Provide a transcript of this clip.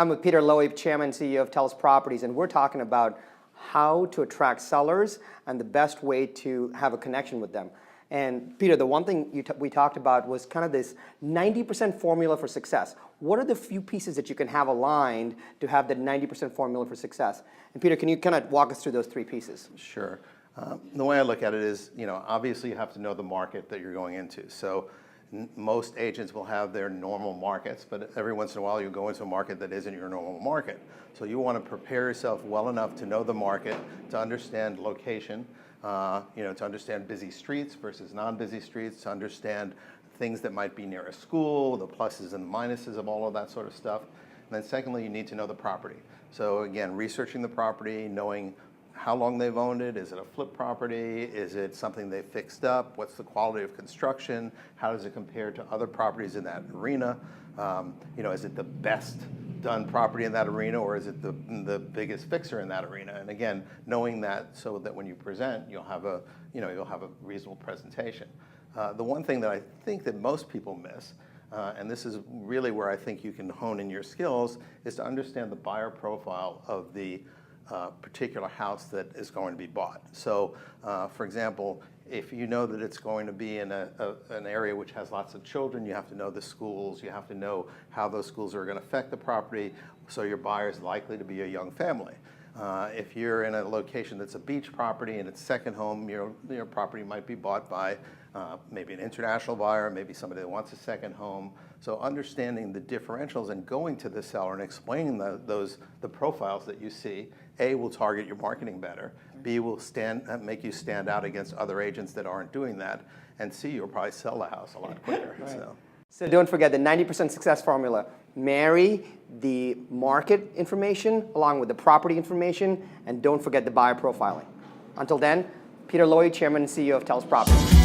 I'm with Peter Loewy, Chairman and CEO of Teles Properties, and we're talking about how to attract sellers and the best way to have a connection with them. And Peter, the one thing we talked about was kind of this 90% formula for success. What are the few pieces that you can have aligned to have that 90% formula for success? And Peter, can you kind of walk us through those three pieces? Sure. The way I look at it is, obviously you have to know the market that you're going into. So most agents will have their normal markets, but every once in a while you go into a market that isn't your normal market. So you want to prepare yourself well enough to know the market, to understand location, to understand busy streets versus non-busy streets, to understand things that might be near a school, the pluses and the minuses of all of that sort of stuff. And then secondly, you need to know the property. So again, researching the property, knowing how long they've owned it. Is it a flip property? Is it something they fixed up? What's the quality of construction? How does it compare to other properties in that arena? Is it the best done property in that arena, or is it the biggest fixer in that arena? And again, knowing that so that when you present, you'll have a reasonable presentation. The one thing that I think that most people miss, and this is really where I think you can hone in your skills, is to understand the buyer profile of the particular house that is going to be bought. So, for example, if you know that it's going to be in an area which has lots of children, you have to know the schools, you have to know how those schools are going to affect the property, so your buyer is likely to be a young family. If you're in a location that's a beach property and it's second home, your property might be bought by maybe an international buyer, maybe somebody that wants a second home. So understanding the differentials and going to the seller and explaining the profiles that you see, A, will target your marketing better, B, will make you stand out against other agents that aren't doing that, and C, you'll probably sell the house a lot quicker. Right. So don't forget the 90% success formula. Marry the market information along with the property information, and don't forget the buyer profiling. Until then, Peter Loewy, Chairman and CEO of Teles Properties.